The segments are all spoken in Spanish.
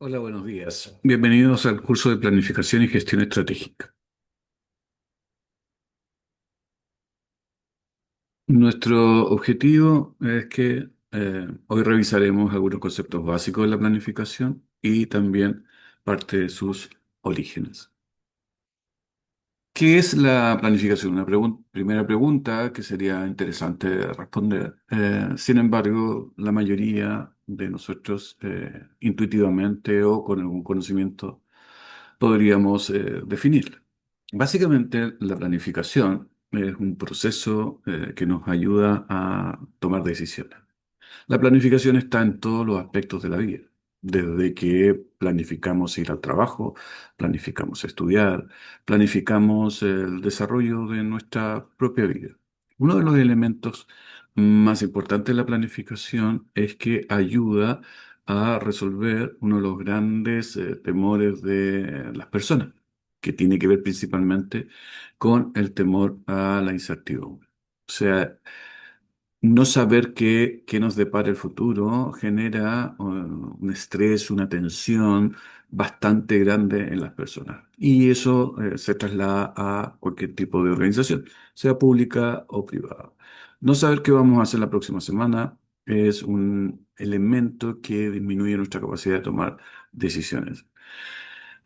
Hola, buenos días. Bienvenidos al curso de Planificación y Gestión Estratégica. Nuestro objetivo es que hoy revisaremos algunos conceptos básicos de la planificación y también parte de sus orígenes. ¿Qué es la planificación? Una primera pregunta que sería interesante responder. Sin embargo, la mayoría de nosotros intuitivamente o con algún conocimiento podríamos definirla. Básicamente, la planificación es un proceso que nos ayuda a tomar decisiones. La planificación está en todos los aspectos de la vida, desde que planificamos ir al trabajo, planificamos estudiar, planificamos el desarrollo de nuestra propia vida. Uno de los elementos más importantes de la planificación es que ayuda a resolver uno de los grandes temores de las personas, que tiene que ver principalmente con el temor a la incertidumbre. O sea, no saber qué nos depara el futuro genera un estrés, una tensión bastante grande en las personas. Y eso se traslada a cualquier tipo de organización, sea pública o privada. No saber qué vamos a hacer la próxima semana es un elemento que disminuye nuestra capacidad de tomar decisiones.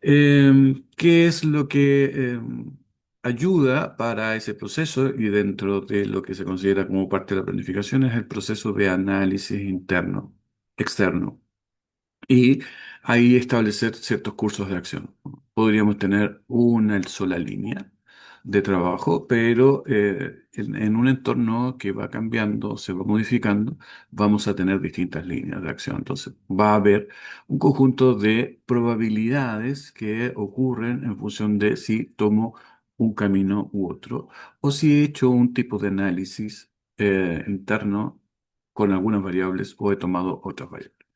¿Qué es lo que ayuda para ese proceso? Y dentro de lo que se considera como parte de la planificación es el proceso de análisis interno, externo. Y ahí establecer ciertos cursos de acción. Podríamos tener una sola línea de trabajo, pero en un entorno que va cambiando, se va modificando, vamos a tener distintas líneas de acción. Entonces, va a haber un conjunto de probabilidades que ocurren en función de si tomo un camino u otro, o si he hecho un tipo de análisis interno con algunas variables o he tomado otras variables.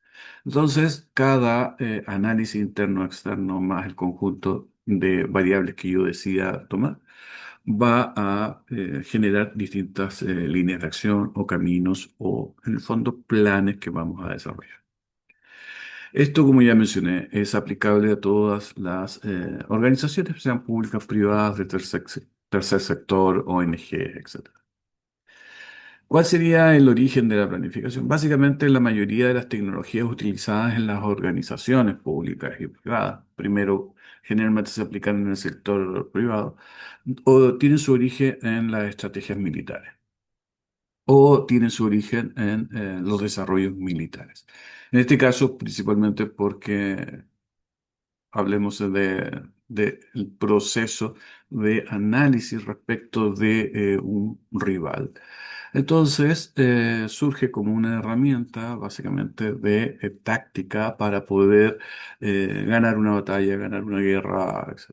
Entonces, cada análisis interno externo más el conjunto de variables que yo decida tomar va a generar distintas líneas de acción o caminos o, en el fondo, planes que vamos a desarrollar. Esto, como ya mencioné, es aplicable a todas las organizaciones, sean públicas, privadas, de tercer sector, ONG, etc. ¿Cuál sería el origen de la planificación? Básicamente, la mayoría de las tecnologías utilizadas en las organizaciones públicas y privadas, primero generalmente se aplican en el sector privado, o tienen su origen en las estrategias militares, o tienen su origen en los desarrollos militares. En este caso, principalmente porque hablemos de el proceso de análisis respecto de un rival. Entonces, surge como una herramienta básicamente de táctica para poder ganar una batalla, ganar una guerra, etc.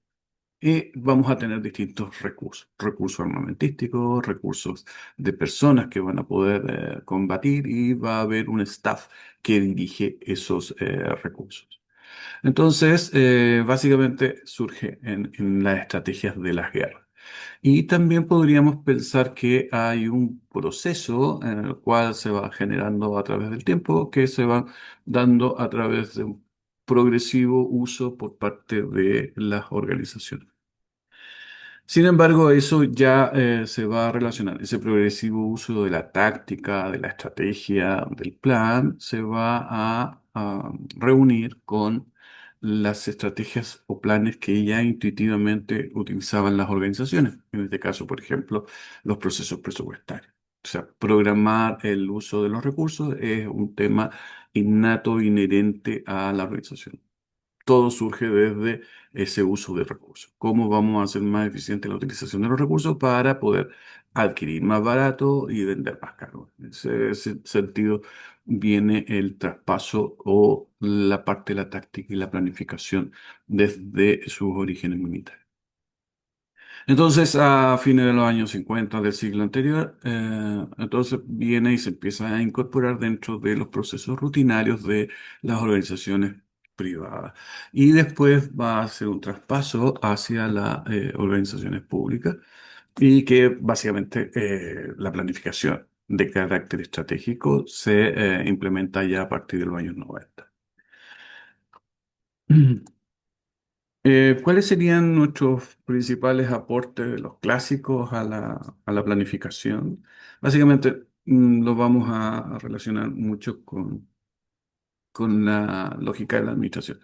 Y vamos a tener distintos recursos, recursos armamentísticos, recursos de personas que van a poder combatir y va a haber un staff que dirige esos recursos. Entonces, básicamente surge en las estrategias de las guerras. Y también podríamos pensar que hay un proceso en el cual se va generando a través del tiempo, que se va dando a través de un progresivo uso por parte de las organizaciones. Sin embargo, eso ya se va a relacionar. Ese progresivo uso de la táctica, de la estrategia, del plan, se va a reunir con las estrategias o planes que ya intuitivamente utilizaban las organizaciones. En este caso, por ejemplo, los procesos presupuestarios. O sea, programar el uso de los recursos es un tema innato, inherente a la organización. Todo surge desde ese uso de recursos. ¿Cómo vamos a hacer más eficiente la utilización de los recursos para poder adquirir más barato y vender más caro? En ese sentido viene el traspaso o la parte de la táctica y la planificación desde sus orígenes militares. Entonces, a fines de los años 50 del siglo anterior, entonces viene y se empieza a incorporar dentro de los procesos rutinarios de las organizaciones privadas. Y después va a hacer un traspaso hacia las organizaciones públicas y que básicamente la planificación de carácter estratégico se implementa ya a partir de los años 90. ¿Cuáles serían nuestros principales aportes de los clásicos a la planificación? Básicamente, lo vamos a relacionar mucho con la lógica de la administración.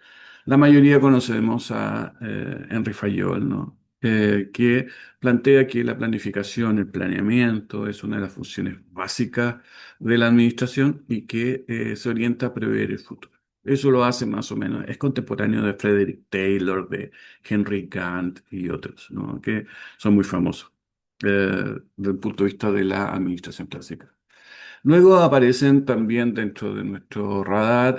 La mayoría conocemos a Henry Fayol, ¿no? Que plantea que la planificación, el planeamiento, es una de las funciones básicas de la administración y que se orienta a prever el futuro. Eso lo hace más o menos, es contemporáneo de Frederick Taylor, de Henry Gantt y otros, ¿no? Que son muy famosos desde el punto de vista de la administración clásica. Luego aparecen también dentro de nuestro radar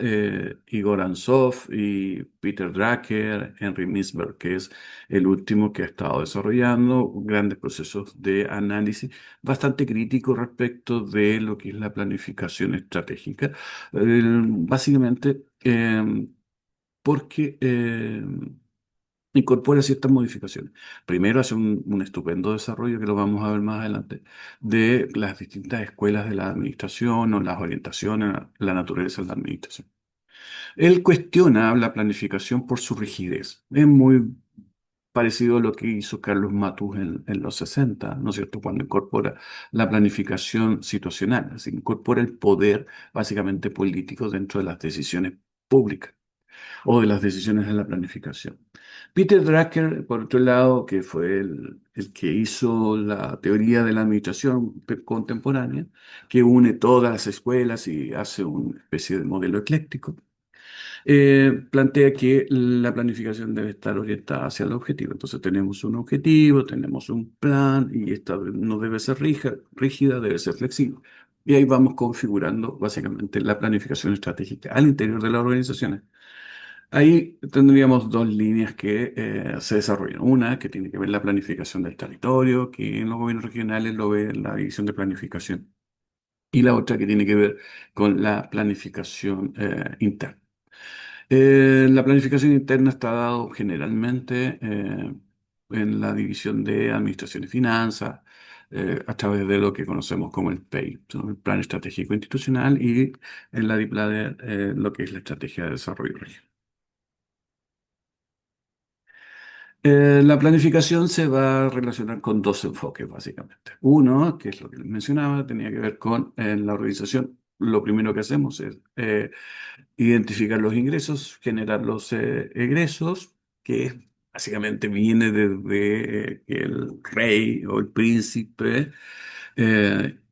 Igor Anzov y Peter Drucker, Henry Mintzberg, que es el último que ha estado desarrollando grandes procesos de análisis bastante críticos respecto de lo que es la planificación estratégica. Básicamente porque incorpora ciertas modificaciones. Primero hace un estupendo desarrollo, que lo vamos a ver más adelante, de las distintas escuelas de la administración o las orientaciones, la naturaleza de la administración. Él cuestiona la planificación por su rigidez. Es muy parecido a lo que hizo Carlos Matus en los 60, ¿no es cierto?, cuando incorpora la planificación situacional, así incorpora el poder básicamente político dentro de las decisiones públicas o de las decisiones de la planificación. Peter Drucker, por otro lado, que fue el que hizo la teoría de la administración contemporánea, que une todas las escuelas y hace una especie de modelo ecléctico, plantea que la planificación debe estar orientada hacia el objetivo. Entonces tenemos un objetivo, tenemos un plan y esta no debe ser rígida, debe ser flexible. Y ahí vamos configurando básicamente la planificación estratégica al interior de las organizaciones. Ahí tendríamos dos líneas que se desarrollan. Una que tiene que ver la planificación del territorio, que en los gobiernos regionales lo ve la división de planificación. Y la otra que tiene que ver con la planificación interna. La planificación interna está dado generalmente en la división de administración y finanzas, a través de lo que conocemos como el PEI, ¿no? El Plan Estratégico Institucional, y en la DIPLADER, lo que es la Estrategia de Desarrollo Regional. La planificación se va a relacionar con dos enfoques, básicamente. Uno, que es lo que les mencionaba, tenía que ver con la organización. Lo primero que hacemos es identificar los ingresos, generar los egresos, que básicamente viene desde que el rey o el príncipe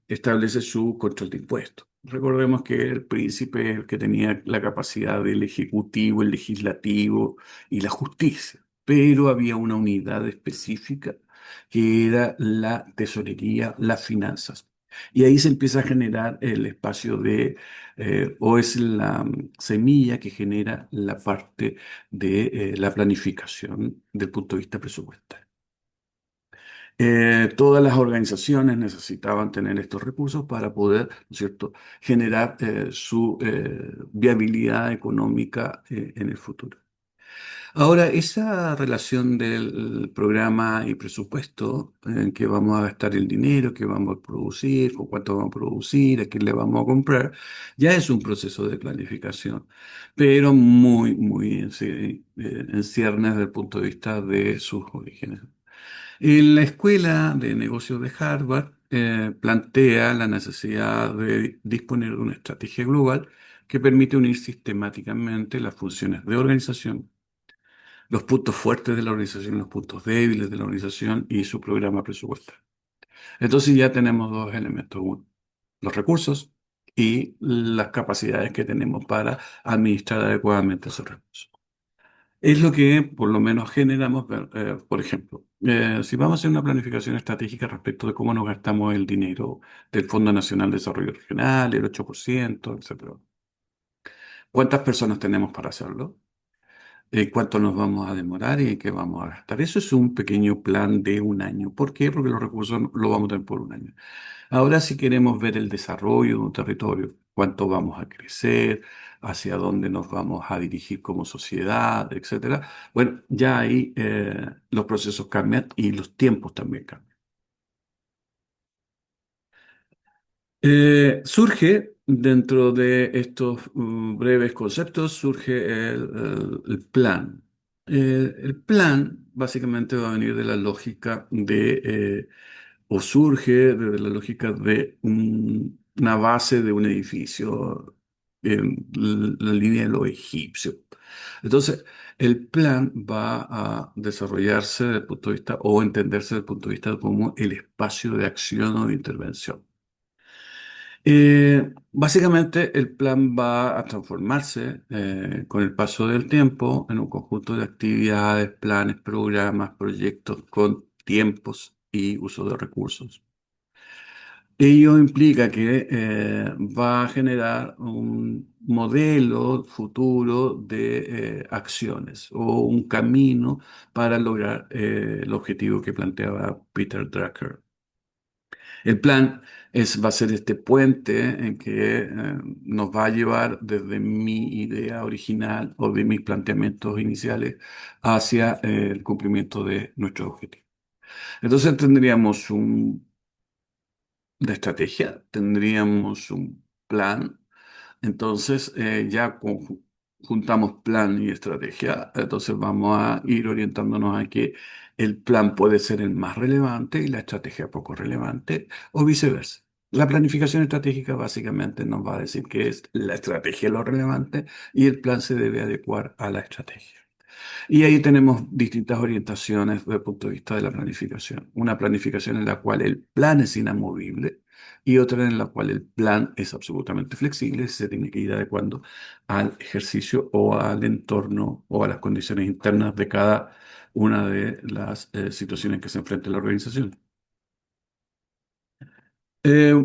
establece su control de impuestos. Recordemos que el príncipe es el que tenía la capacidad del ejecutivo, el legislativo y la justicia, pero había una unidad específica que era la tesorería, las finanzas. Y ahí se empieza a generar el espacio de, o es la semilla que genera la parte de la planificación del punto de vista presupuestario. Todas las organizaciones necesitaban tener estos recursos para poder, ¿no es cierto?, generar su viabilidad económica en el futuro. Ahora, esa relación del programa y presupuesto, en que vamos a gastar el dinero, que vamos a producir, con cuánto vamos a producir, a quién le vamos a comprar, ya es un proceso de planificación, pero muy, muy en ciernes desde el punto de vista de sus orígenes. En la Escuela de Negocios de Harvard plantea la necesidad de disponer de una estrategia global que permite unir sistemáticamente las funciones de organización, los puntos fuertes de la organización, los puntos débiles de la organización y su programa presupuestario. Entonces ya tenemos dos elementos: uno, los recursos, y las capacidades que tenemos para administrar adecuadamente esos recursos. Es lo que por lo menos generamos, por ejemplo, si vamos a hacer una planificación estratégica respecto de cómo nos gastamos el dinero del Fondo Nacional de Desarrollo Regional, el 8%, etcétera. ¿Cuántas personas tenemos para hacerlo? ¿Cuánto nos vamos a demorar y qué vamos a gastar? Eso es un pequeño plan de un año. ¿Por qué? Porque los recursos lo vamos a tener por un año. Ahora, si queremos ver el desarrollo de un territorio, cuánto vamos a crecer, hacia dónde nos vamos a dirigir como sociedad, etcétera, bueno, ya ahí los procesos cambian y los tiempos también cambian. Surge Dentro de estos breves conceptos surge el plan. El plan básicamente va a venir de la lógica o surge de la lógica de una base de un edificio en la línea de lo egipcio. Entonces, el plan va a desarrollarse desde el punto de vista o entenderse desde el punto de vista como el espacio de acción o de intervención. Básicamente el plan va a transformarse con el paso del tiempo en un conjunto de actividades, planes, programas, proyectos con tiempos y uso de recursos. Ello implica que va a generar un modelo futuro de acciones o un camino para lograr el objetivo que planteaba Peter Drucker. El plan va a ser este puente en que nos va a llevar desde mi idea original o de mis planteamientos iniciales hacia el cumplimiento de nuestros objetivos. Entonces tendríamos una estrategia, tendríamos un plan. Entonces juntamos plan y estrategia, entonces vamos a ir orientándonos a que el plan puede ser el más relevante y la estrategia poco relevante o viceversa. La planificación estratégica básicamente nos va a decir que es la estrategia lo relevante y el plan se debe adecuar a la estrategia. Y ahí tenemos distintas orientaciones desde el punto de vista de la planificación. Una planificación en la cual el plan es inamovible y otra en la cual el plan es absolutamente flexible, se tiene que ir adecuando al ejercicio o al entorno o a las condiciones internas de cada una de las situaciones en que se enfrenta la organización. Eh,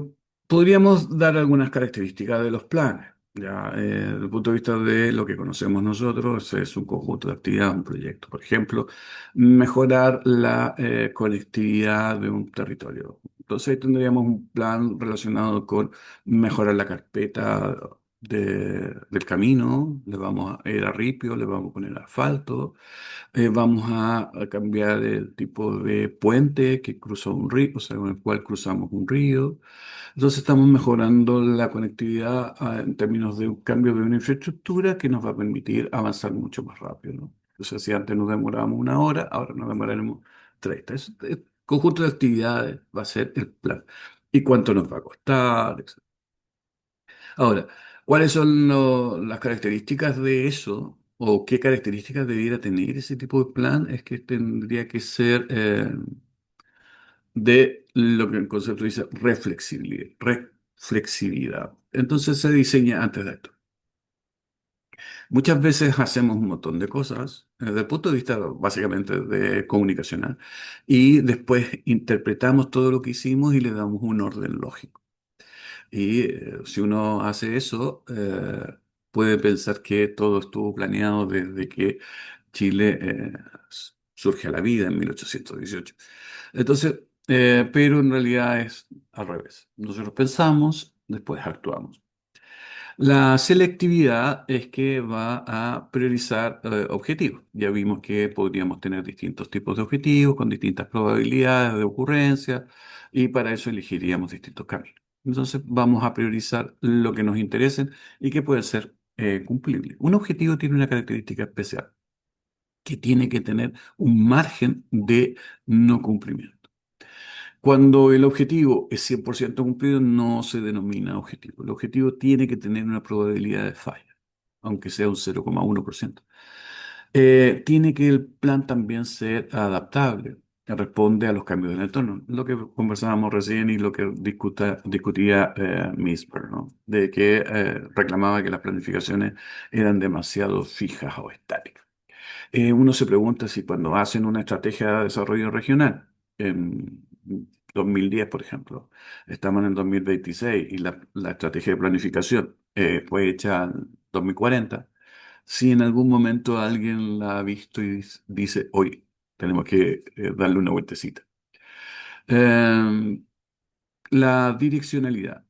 Podríamos dar algunas características de los planes. Ya, desde el punto de vista de lo que conocemos nosotros, es un conjunto de actividades, un proyecto. Por ejemplo, mejorar la conectividad de un territorio. Entonces, ahí tendríamos un plan relacionado con mejorar la carpeta del camino. Le vamos a ir a ripio, le vamos a poner asfalto. Vamos a cambiar el tipo de puente que cruza un río, o sea, con el cual cruzamos un río. Entonces estamos mejorando la conectividad en términos de un cambio de una infraestructura que nos va a permitir avanzar mucho más rápido, ¿no? O sea, si antes nos demorábamos una hora, ahora nos demoraremos 30. El conjunto de actividades va a ser el plan. ¿Y cuánto nos va a costar? Etcétera. Ahora, ¿cuáles son las características de eso? ¿O qué características debiera tener ese tipo de plan? Es que tendría que ser de lo que el concepto dice reflexibilidad. Reflexibilidad. Entonces se diseña antes de esto. Muchas veces hacemos un montón de cosas desde el punto de vista básicamente de comunicacional y después interpretamos todo lo que hicimos y le damos un orden lógico. Y si uno hace eso, puede pensar que todo estuvo planeado desde que Chile surge a la vida en 1818. Entonces, pero en realidad es al revés. Nosotros pensamos, después actuamos. La selectividad es que va a priorizar objetivos. Ya vimos que podríamos tener distintos tipos de objetivos con distintas probabilidades de ocurrencia y para eso elegiríamos distintos caminos. Entonces vamos a priorizar lo que nos interese y que puede ser cumplible. Un objetivo tiene una característica especial, que tiene que tener un margen de no cumplimiento. Cuando el objetivo es 100% cumplido, no se denomina objetivo. El objetivo tiene que tener una probabilidad de falla, aunque sea un 0,1%. Tiene que el plan también ser adaptable, que responde a los cambios del entorno. Lo que conversábamos recién y lo que discutía Misper, ¿no? De que reclamaba que las planificaciones eran demasiado fijas o estáticas. Uno se pregunta si cuando hacen una estrategia de desarrollo regional, en 2010, por ejemplo, estamos en el 2026 y la estrategia de planificación fue hecha en 2040, si en algún momento alguien la ha visto y dice, hoy tenemos que darle una vueltecita. Eh, la direccionalidad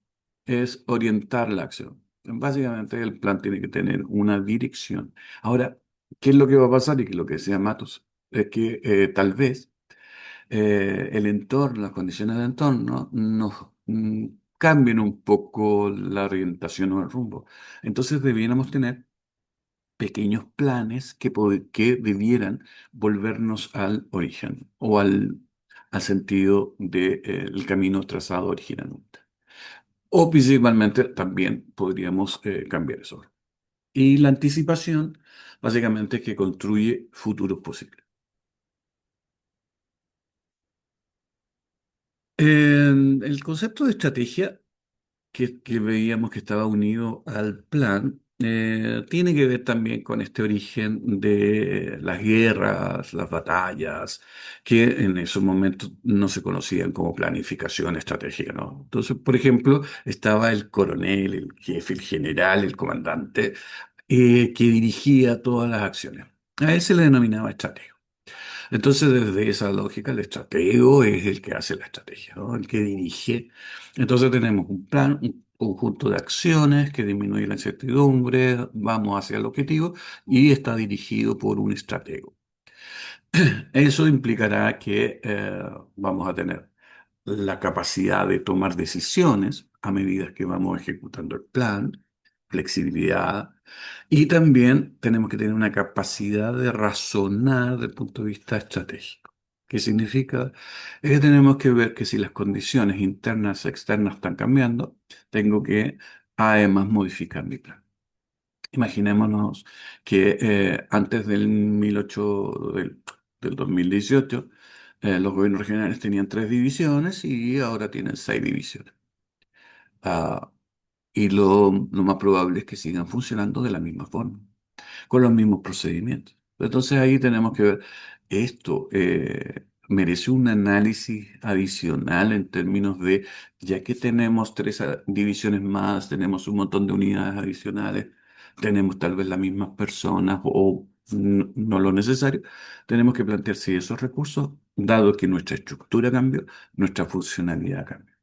es orientar la acción. Básicamente el plan tiene que tener una dirección. Ahora, ¿qué es lo que va a pasar? Y que lo que decía Matos es que tal vez el entorno, las condiciones de entorno nos cambien un poco la orientación o el rumbo. Entonces debiéramos tener pequeños planes que debieran volvernos al origen o al sentido del camino trazado originalmente. O principalmente también podríamos cambiar eso. Y la anticipación, básicamente, es que construye futuros posibles. El concepto de estrategia que veíamos que estaba unido al plan, tiene que ver también con este origen de las guerras, las batallas, que en esos momentos no se conocían como planificación estratégica, ¿no? Entonces, por ejemplo, estaba el coronel, el jefe, el general, el comandante, que dirigía todas las acciones. A él se le denominaba estratega. Entonces, desde esa lógica, el estratego es el que hace la estrategia, ¿no? El que dirige. Entonces, tenemos un plan, un conjunto de acciones que disminuye la incertidumbre, vamos hacia el objetivo y está dirigido por un estratego. Eso implicará que vamos a tener la capacidad de tomar decisiones a medida que vamos ejecutando el plan, flexibilidad, y también tenemos que tener una capacidad de razonar desde el punto de vista estratégico. ¿Qué significa? Es que tenemos que ver que si las condiciones internas y externas están cambiando, tengo que además modificar mi plan. Imaginémonos que antes del 2018, los gobiernos regionales tenían 3 divisiones y ahora tienen 6 divisiones. Ah, y lo más probable es que sigan funcionando de la misma forma, con los mismos procedimientos. Entonces ahí tenemos que ver, esto merece un análisis adicional en términos de, ya que tenemos 3 divisiones más, tenemos un montón de unidades adicionales, tenemos tal vez las mismas personas o no lo necesario, tenemos que plantear si esos recursos, dado que nuestra estructura cambió, nuestra funcionalidad cambió.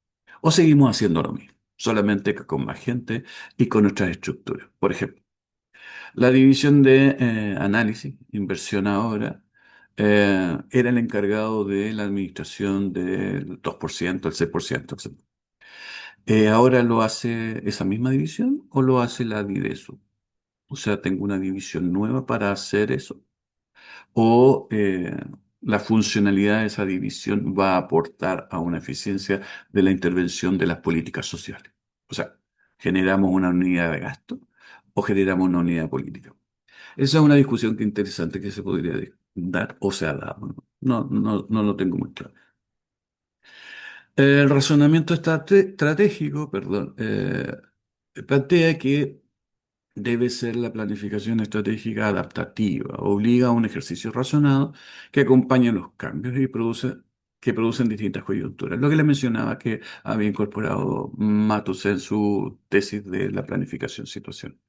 O seguimos haciendo lo mismo, solamente que con más gente y con nuestras estructuras. Por ejemplo, la división de análisis, inversión ahora, era el encargado de la administración del 2%, el 6%, etc. ¿Ahora lo hace esa misma división o lo hace la Didesu? O sea, tengo una división nueva para hacer eso. O la funcionalidad de esa división va a aportar a una eficiencia de la intervención de las políticas sociales. O sea, ¿generamos una unidad de gasto o generamos una unidad política? Esa es una discusión que interesante que se podría dar o se ha dado. No lo tengo muy claro. El razonamiento estratégico, perdón, plantea que debe ser la planificación estratégica adaptativa, obliga a un ejercicio razonado que acompañe los cambios que producen distintas coyunturas. Lo que le mencionaba que había incorporado Matus en su tesis de la planificación situacional.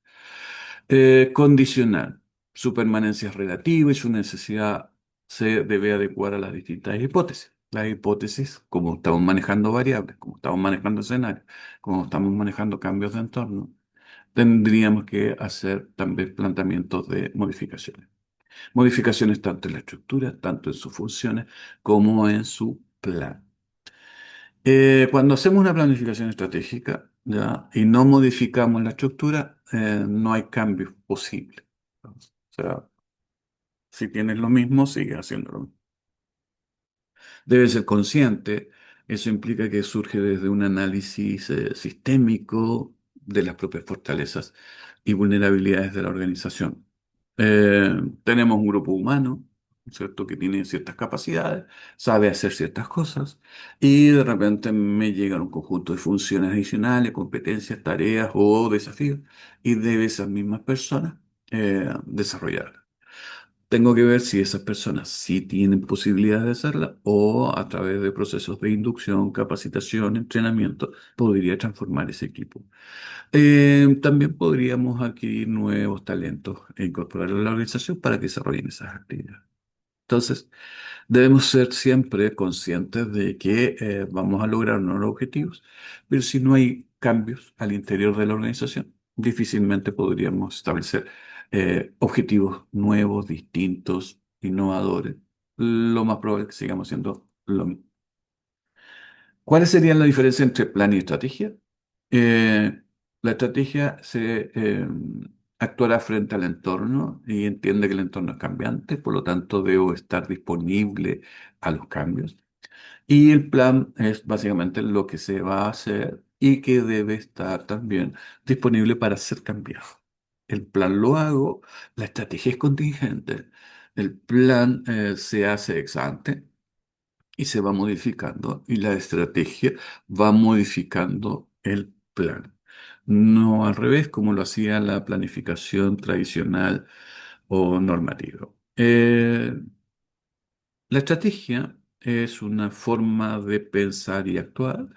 Condicional. Su permanencia es relativa y su necesidad se debe adecuar a las distintas hipótesis. Las hipótesis, como estamos manejando variables, como estamos manejando escenarios, como estamos manejando cambios de entorno, tendríamos que hacer también planteamientos de modificaciones. Modificaciones tanto en la estructura, tanto en sus funciones, como en su plan. Cuando hacemos una planificación estratégica, ¿ya? Y no modificamos la estructura, no hay cambios posibles. O sea, si tienes lo mismo, sigue haciéndolo. Debe ser consciente. Eso implica que surge desde un análisis sistémico de las propias fortalezas y vulnerabilidades de la organización. Eh, Tenemos un grupo humano, ¿cierto?, que tiene ciertas capacidades, sabe hacer ciertas cosas y de repente me llegan un conjunto de funciones adicionales, competencias, tareas o desafíos y debe esas mismas personas desarrollarlas. Tengo que ver si esas personas sí tienen posibilidad de hacerla o a través de procesos de inducción, capacitación, entrenamiento, podría transformar ese equipo. También podríamos adquirir nuevos talentos e incorporarlos a la organización para que desarrollen esas actividades. Entonces, debemos ser siempre conscientes de que vamos a lograr unos objetivos, pero si no hay cambios al interior de la organización, difícilmente podríamos establecer objetivos nuevos, distintos, innovadores. Lo más probable es que sigamos haciendo lo mismo. ¿Cuáles serían la diferencia entre plan y estrategia? Eh, la estrategia actuará frente al entorno y entiende que el entorno es cambiante, por lo tanto debo estar disponible a los cambios. Y el plan es básicamente lo que se va a hacer y que debe estar también disponible para ser cambiado. El plan lo hago, la estrategia es contingente, el plan se hace ex ante y se va modificando y la estrategia va modificando el plan. No al revés como lo hacía la planificación tradicional o normativa. La estrategia es una forma de pensar y actuar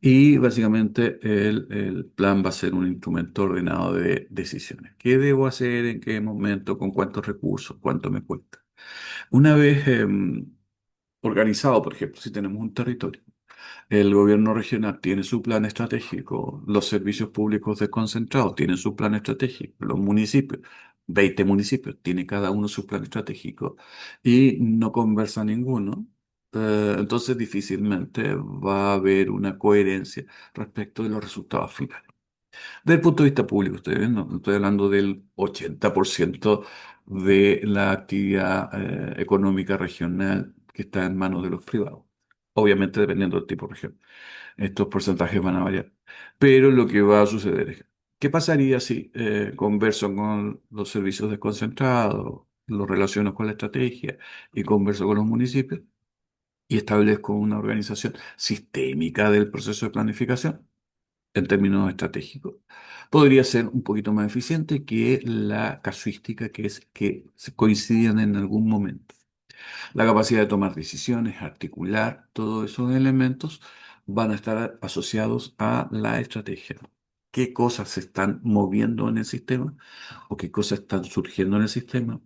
y básicamente el plan va a ser un instrumento ordenado de decisiones. ¿Qué debo hacer? ¿En qué momento? ¿Con cuántos recursos? ¿Cuánto me cuesta? Una vez organizado, por ejemplo, si tenemos un territorio, el gobierno regional tiene su plan estratégico, los servicios públicos desconcentrados tienen su plan estratégico, los municipios, 20 municipios, tiene cada uno su plan estratégico y no conversa ninguno. Entonces difícilmente va a haber una coherencia respecto de los resultados finales. Desde el punto de vista público, ustedes ven, no estoy hablando del 80% de la actividad económica regional que está en manos de los privados. Obviamente dependiendo del tipo de región. Estos porcentajes van a variar. Pero lo que va a suceder es, ¿qué pasaría si converso con los servicios desconcentrados, los relaciono con la estrategia y converso con los municipios y establezco una organización sistémica del proceso de planificación en términos estratégicos? Podría ser un poquito más eficiente que la casuística, que es que se coincidan en algún momento. La capacidad de tomar decisiones, articular, todos esos elementos van a estar asociados a la estrategia. ¿Qué cosas se están moviendo en el sistema o qué cosas están surgiendo en el sistema?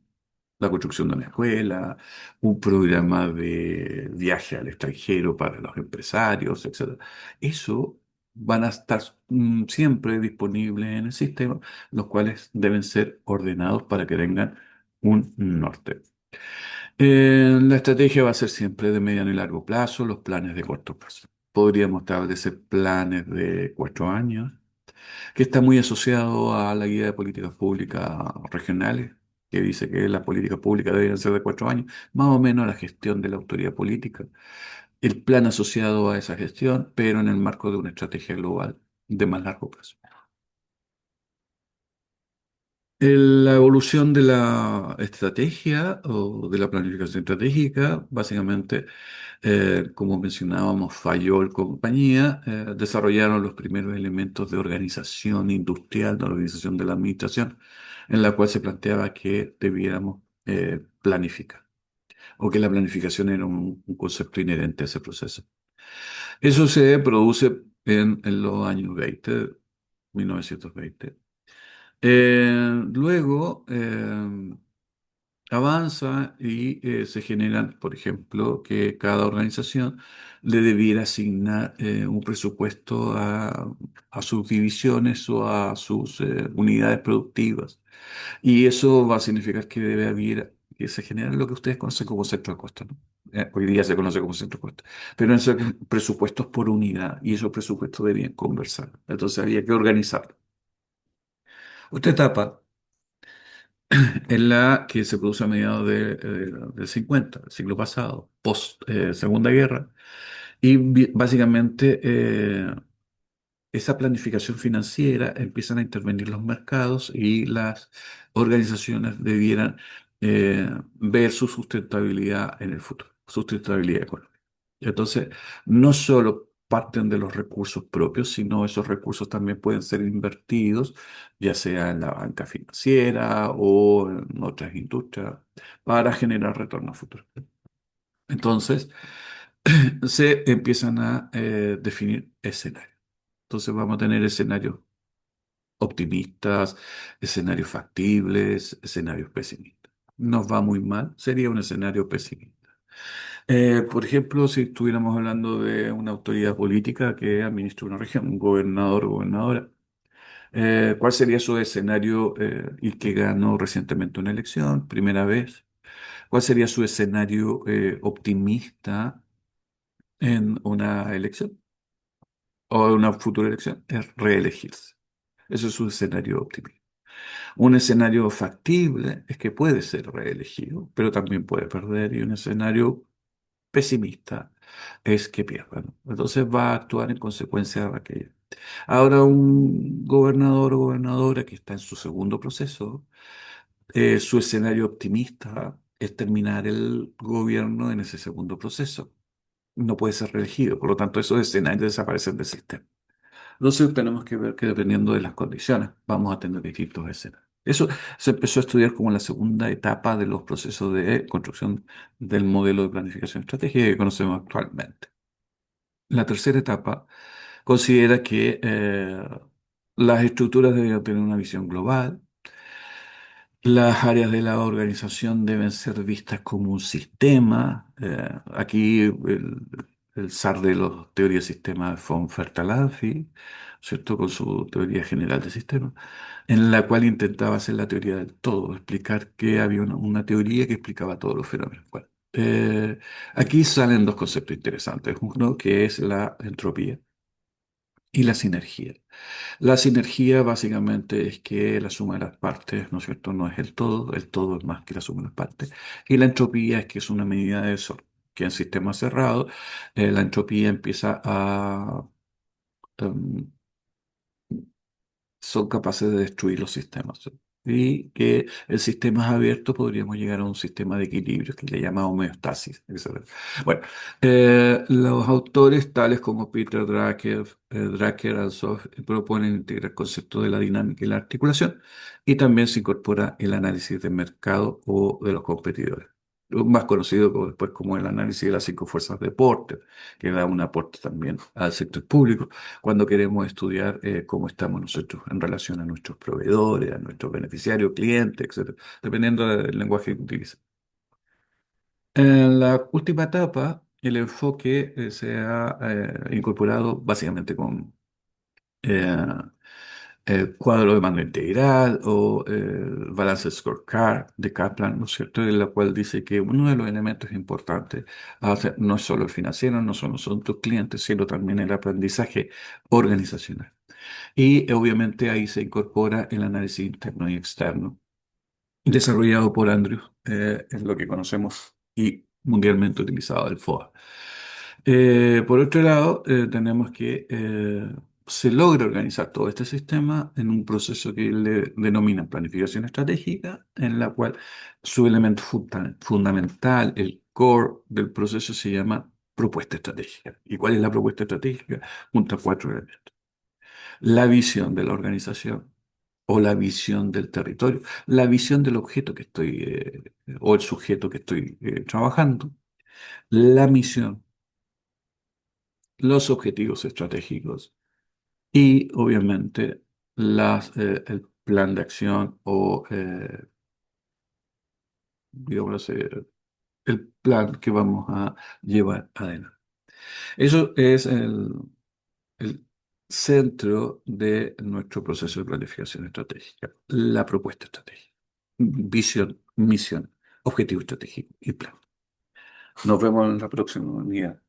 La construcción de una escuela, un programa de viaje al extranjero para los empresarios, etcétera. Eso van a estar siempre disponibles en el sistema, los cuales deben ser ordenados para que tengan un norte. La estrategia va a ser siempre de mediano y largo plazo, los planes de corto plazo. Podríamos establecer planes de 4 años, que está muy asociado a la guía de políticas públicas regionales, que dice que las políticas públicas deben ser de 4 años, más o menos la gestión de la autoridad política, el plan asociado a esa gestión, pero en el marco de una estrategia global de más largo plazo. La evolución de la estrategia o de la planificación estratégica, básicamente, como mencionábamos, falló el compañía, desarrollaron los primeros elementos de organización industrial, de organización de la administración, en la cual se planteaba que debiéramos planificar, o que la planificación era un concepto inherente a ese proceso. Eso se produce en los años 20, 1920. Luego avanza y se generan, por ejemplo, que cada organización le debiera asignar un presupuesto a sus divisiones o a sus unidades productivas. Y eso va a significar que debe haber, que se genera lo que ustedes conocen como centro de costo, ¿no? Hoy día se conoce como centro de costo, pero esos presupuestos por unidad y esos presupuestos debían conversar. Entonces había que organizarlo. Otra etapa en la que se produce a mediados del 50, el siglo pasado, post Segunda Guerra, y básicamente esa planificación financiera empiezan a intervenir los mercados y las organizaciones debieran ver su sustentabilidad en el futuro, sustentabilidad económica. Entonces, no solo parten de los recursos propios, sino esos recursos también pueden ser invertidos, ya sea en la banca financiera o en otras industrias, para generar retorno a futuro. Entonces, se empiezan a definir escenarios. Entonces vamos a tener escenarios optimistas, escenarios factibles, escenarios pesimistas. Nos va muy mal, sería un escenario pesimista. Por ejemplo, si estuviéramos hablando de una autoridad política que administra una región, un gobernador o gobernadora, ¿cuál sería su escenario y que ganó recientemente una elección, primera vez? ¿Cuál sería su escenario optimista en una elección? o una futura elección es reelegirse. Eso es un escenario óptimo. Un escenario factible es que puede ser reelegido, pero también puede perder, y un escenario pesimista es que pierda, ¿no? Entonces va a actuar en consecuencia de aquello. Ahora un gobernador o gobernadora que está en su segundo proceso, su escenario optimista es terminar el gobierno en ese segundo proceso. No puede ser reelegido, por lo tanto esos escenarios desaparecen del sistema. Entonces tenemos que ver que dependiendo de las condiciones vamos a tener distintos escenarios. Eso se empezó a estudiar como la segunda etapa de los procesos de construcción del modelo de planificación estratégica que conocemos actualmente. La tercera etapa considera que las estructuras deben tener una visión global. Las áreas de la organización deben ser vistas como un sistema. Aquí el zar de las teorías de sistemas von Fertalanffy, ¿cierto? Con su teoría general de sistemas, en la cual intentaba hacer la teoría del todo, explicar que había una teoría que explicaba todos los fenómenos. Bueno, aquí salen dos conceptos interesantes. Uno que es la entropía y la sinergia. La sinergia básicamente es que la suma de las partes, ¿no es cierto?, no es el todo es más que la suma de las partes. Y la entropía es que es una medida de eso, que en sistemas cerrados la entropía empieza a... em, son capaces de destruir los sistemas. Y que el sistema es abierto, podríamos llegar a un sistema de equilibrio que le llama homeostasis, etcétera. Bueno, los autores tales como Peter Drucker, Alsop, proponen integrar el concepto de la dinámica y la articulación, y también se incorpora el análisis de mercado o de los competidores. Más conocido después como el análisis de las cinco fuerzas de Porter, que da un aporte también al sector público cuando queremos estudiar cómo estamos nosotros en relación a nuestros proveedores, a nuestros beneficiarios, clientes, etcétera, dependiendo del lenguaje que utilice. En la última etapa, el enfoque se ha incorporado básicamente con eh, el cuadro de mando integral o el Balance Scorecard de Kaplan, ¿no es cierto? En la cual dice que uno de los elementos importantes a hacer no es solo el financiero, no solo son tus clientes, sino también el aprendizaje organizacional. Y obviamente ahí se incorpora el análisis interno y externo, desarrollado por Andrew, es lo que conocemos y mundialmente utilizado el FOA. Por otro lado, tenemos que se logra organizar todo este sistema en un proceso que le denomina planificación estratégica, en la cual su elemento fundamental, el core del proceso, se llama propuesta estratégica. ¿Y cuál es la propuesta estratégica? Junta cuatro elementos: la visión de la organización o la visión del territorio, la visión del objeto que estoy, o el sujeto que estoy trabajando, la misión, los objetivos estratégicos y obviamente el plan de acción o, digamos, el plan que vamos a llevar adelante. Eso es el centro de nuestro proceso de planificación estratégica, la propuesta estratégica, visión, misión, objetivo estratégico y plan. Nos vemos en la próxima unidad.